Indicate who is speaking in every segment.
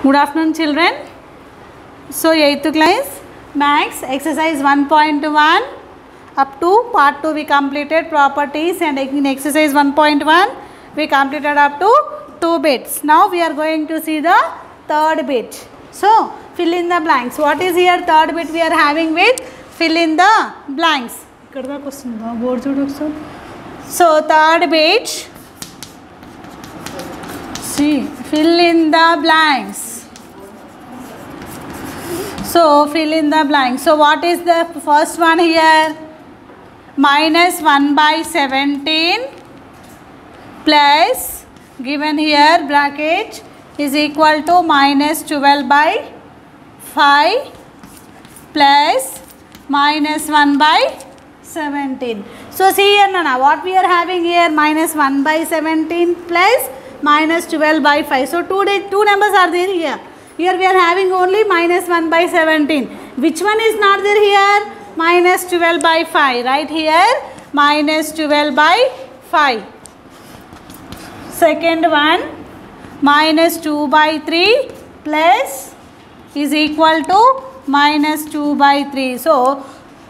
Speaker 1: Good afternoon, children. So 8th class maths exercise 1.1 up to part 2 we completed properties, and in exercise 1.1 we completed up to 2 bits. Now we are going to see the third bit. So fill in the blanks. What is here third bit we are having with fill in the blanks. So third bit, see, fill in the blanks. So fill in the blanks. So what is the first one here? Minus 1 by 17 plus, given here bracket, is equal to minus 12 by 5 plus minus 1 by 17. So see here Nana, what we are having here, minus 1 by 17 plus minus 12 by 5. So two numbers are there here. Here we are having only minus 1 by 17. Which one is not there here? Minus 12 by 5. Right here, minus 12 by 5. Second one, minus 2 by 3 plus is equal to minus 2 by 3. So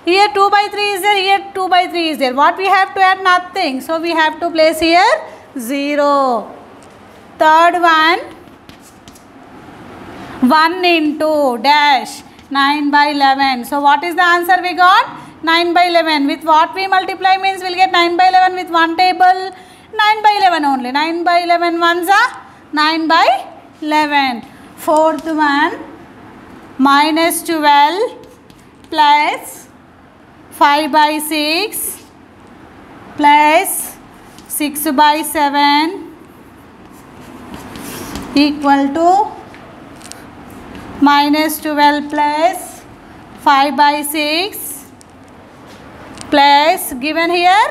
Speaker 1: here 2 by 3 is there, here 2 by 3 is there. What we have to add? Nothing. So we have to place here 0. Third one, 1 into dash 9 by 11. So what is the answer we got? 9 by 11. With what we multiply means we will get 9 by 11 with one table. 9 by 11 only. 9 by 11 ones are 9 by 11. Fourth one, minus 12 plus 5 by 6 plus 6 by 7 equal to minus 12 plus 5 by 6 plus, given here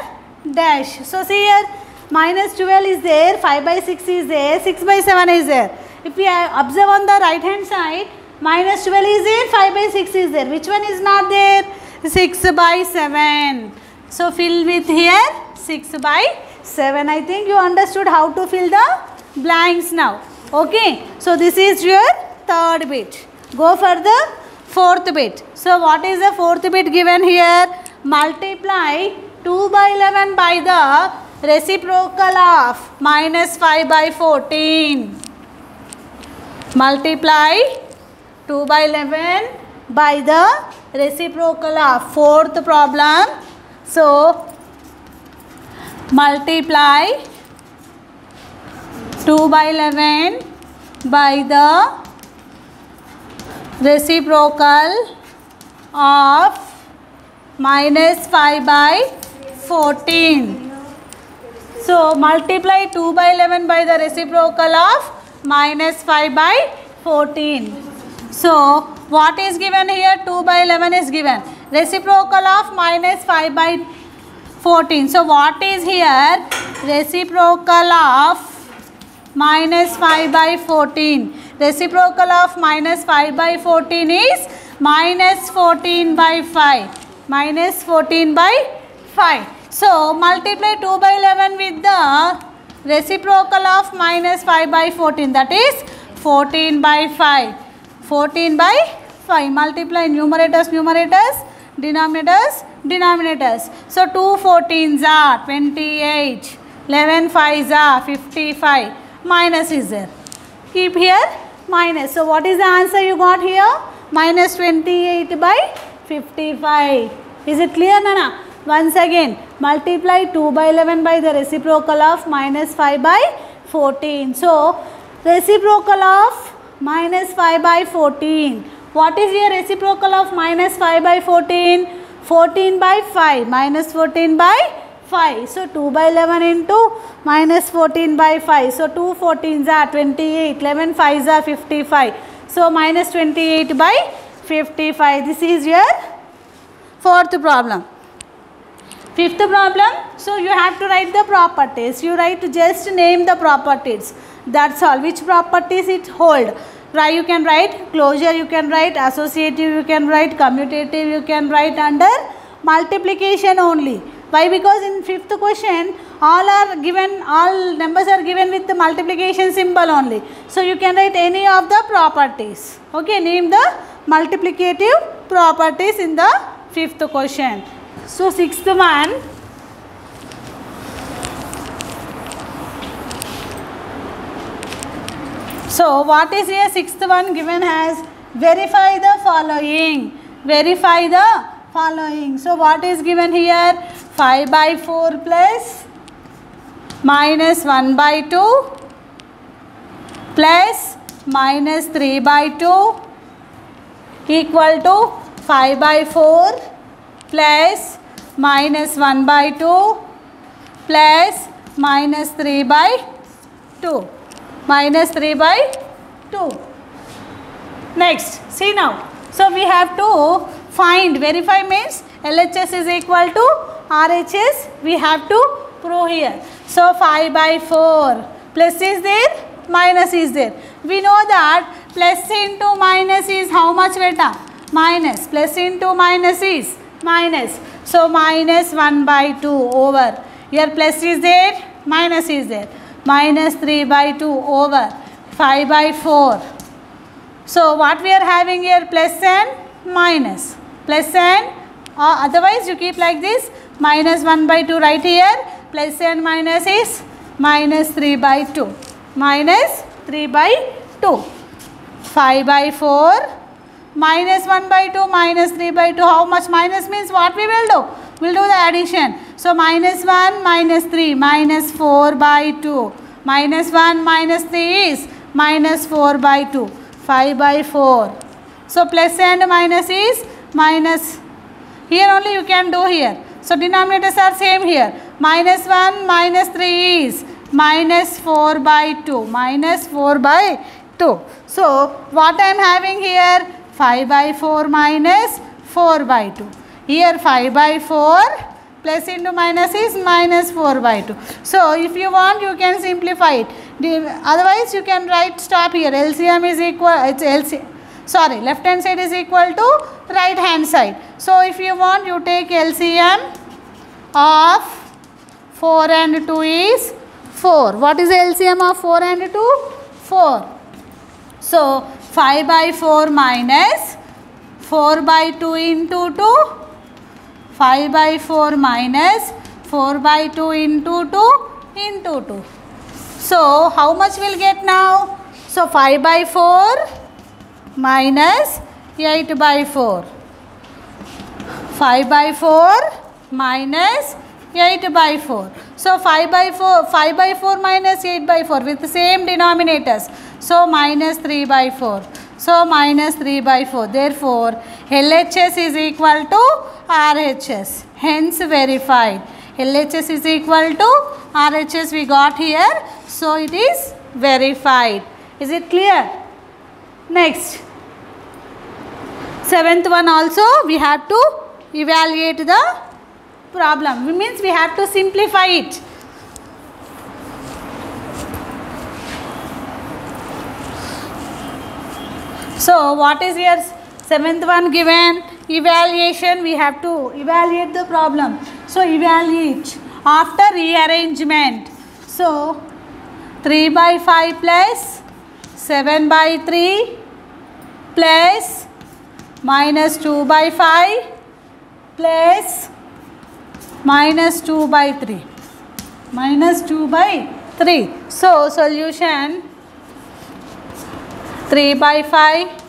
Speaker 1: dash. So see here, minus 12 is there, 5 by 6 is there, 6 by 7 is there. If we observe on the right hand side, minus 12 is there, 5 by 6 is there. Which one is not there? 6 by 7. So fill with here 6 by 7. I think you understood how to fill the blanks now. Okay. So this is your third bit. Go for the fourth bit. So what is the fourth bit given here? Multiply 2 by 11 by the reciprocal of minus 5 by 14. Multiply 2 by 11 by the reciprocal of fourth problem. So multiply 2 by 11 by the reciprocal of minus 5 by 14. So multiply 2 by 11 by the reciprocal of minus 5 by 14. So what is given here? 2 by 11 is given. Reciprocal of minus 5 by 14. So what is here? Reciprocal of minus 5 by 14. Reciprocal of minus 5 by 14 is minus 14 by 5. Minus 14 by 5. So multiply 2 by 11 with the reciprocal of minus 5 by 14. That is 14 by 5. 14 by 5. Multiply numerators, numerators, denominators, denominators. So 2 14s are 28. 11 5s are 55. Minus is there. Keep here minus. So what is the answer you got here? Minus 28 by 55. Is it clear, Nana? Once again, multiply 2 by 11 by the reciprocal of minus 5 by 14. So reciprocal of minus 5 by 14. What is your reciprocal of minus 5 by 14? 14 by 5. Minus 14 by 5. So 2 by 11 into minus 14 by 5. So 2 14s are 28. 11 5s are 55. So minus 28 by 55. This is your fourth problem. Fifth problem. So you have to write the properties. You write, just name the properties. That's all. Which properties it hold. You can write closure, you can write associative, you can write commutative, you can write under multiplication only. Why? Because in fifth question all numbers are given with the multiplication symbol only. So you can write any of the properties. Okay, name the multiplicative properties in the fifth question. So sixth one. So what is here? Sixth one given as verify the following. Verify the following. So what is given here? 5 by 4 plus minus 1 by 2 plus minus 3 by 2 equal to 5 by 4 plus minus 1 by 2 plus minus 3 by 2. Minus 3 by 2. Next, see now. So we have to find, verify means LHS is equal to RHS. We have to prove here. So 5 by 4. Plus is there, minus is there. We know that plus into minus is how much beta? Minus. Plus into minus is minus. So minus 1 by 2 over. Here plus is there, minus is there. Minus 3 by 2 over 5 by 4. So what we are having here? Plus and minus. Plus and otherwise you keep like this. Minus 1 by 2 right here. Plus and minus is minus 3 by 2. Minus 3 by 2. 5 by 4. Minus 1 by 2 minus 3 by 2. How much minus means? What we will do? We will do the addition. So minus 1 minus 3 minus 4 by 2. Minus 1 minus 3 is minus 4 by 2. 5 by 4. So plus and minus is minus. Here only you can do here. So denominators are same here. Minus 1 minus 3 is minus 4 by 2. Minus 4 by 2. So what I am having here? 5 by 4 minus 4 by 2. Here 5 by 4 plus into minus is minus 4 by 2. So if you want you can simplify it. Otherwise you can write stop here. LCM is equal, left hand side is equal to right hand side. So if you want you take LCM of 4 and 2 is 4. What is the LCM of 4 and 2? 4. So 5 by 4 minus 4 by 2 into 2. 5 by 4 minus 4 by 2 into 2 into 2. So how much we'll get now? So 5 by 4 minus 8 by 4. 5 by 4 minus 8 by 4. So 5 by 4 minus 8 by 4 with the same denominators. So minus 3 by 4. So minus 3 by 4. Therefore LHS is equal to RHS. Hence verified. LHS is equal to RHS we got here. So it is verified. Is it clear? Next. Seventh one also we have to evaluate the problem. It means we have to simplify it. So what is here? Seventh one given evaluation. We have to evaluate the problem. So evaluate after rearrangement. So 3 by 5 plus 7 by 3 plus minus 2 by 5 plus minus 2 by 3. Minus 2 by 3. So solution 3 by 5,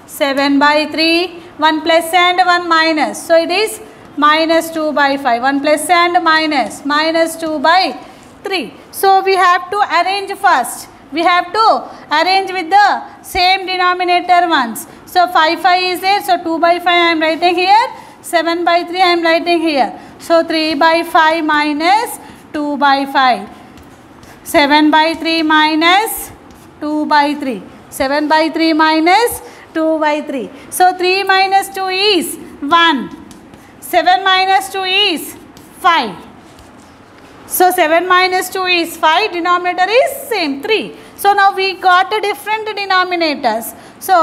Speaker 1: 7 by 3, 1 plus and 1 minus. So it is minus 2 by 5. 1 plus and minus 2 by 3. So we have to arrange first. We have to arrange with the same denominator ones. So 5 is there. So 2 by 5 I am writing here. 7 by 3 I am writing here. So 3 by 5 minus 2 by 5. 7 by 3 minus 2 by 3. 7 by 3 minus 2 by 3. So 3 minus 2 is 1. 7 minus 2 is 5. So 7 minus 2 is 5. Denominator is same 3. So now we got a different denominators. So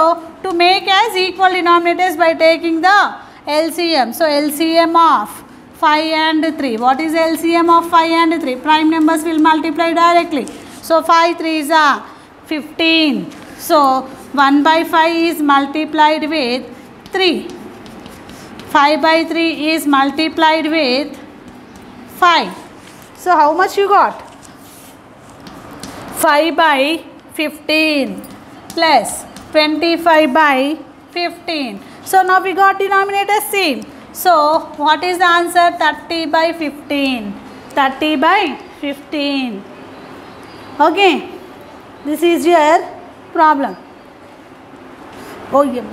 Speaker 1: to make as equal denominators by taking the LCM. So LCM of 5 and 3. What is LCM of 5 and 3? Prime numbers will multiply directly. So 5 3s are 15. So 1 by 5 is multiplied with 3. 5 by 3 is multiplied with 5. So how much you got? 5 by 15 plus 25 by 15. So now we got denominator same. So what is the answer? 30 by 15. 30 by 15. Okay. This is your problem. Oh yeah.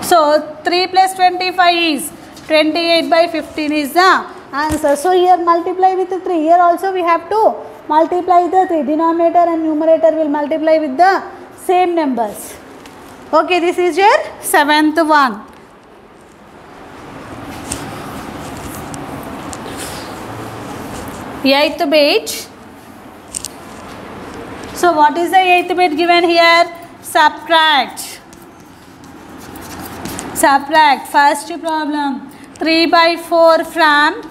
Speaker 1: So 3 plus 25 is 28 by 15 is the answer. So here multiply with 3. Here also we have to multiply the 3. Denominator and numerator will multiply with the same numbers. Okay, this is your 7th one. Eighth bit. So what is the 8th bit given here? Subtract. Subtract. First problem. 3 by 4 from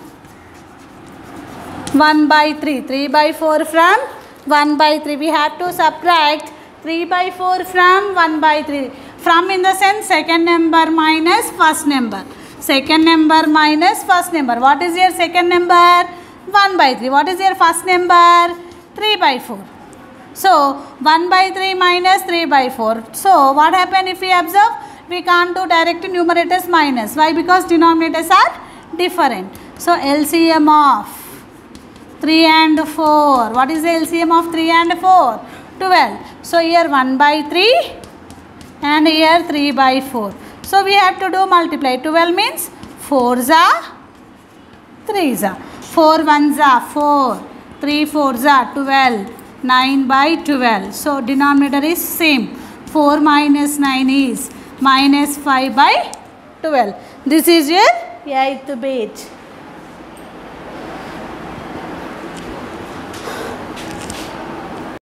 Speaker 1: 1 by 3. 3 by 4 from 1 by 3. We have to subtract 3 by 4 from 1 by 3. From in the sense second number minus first number. Second number minus first number. What is your second number? 1 by 3. What is your first number? 3 by 4. So 1 by 3 minus 3 by 4. So what happened if we observe? We can't do direct numerators minus. Why? Because denominators are different. So LCM of 3 and 4. What is the LCM of 3 and 4? 12. So here 1 by 3 and here 3 by 4. So we have to do multiply. 12 means 4s are 3s are. 4 1s are 4. 3 4s are 12. 9 by 12. So denominator is same. 4 minus 9 is minus 5 by 12. This is your 8th bit.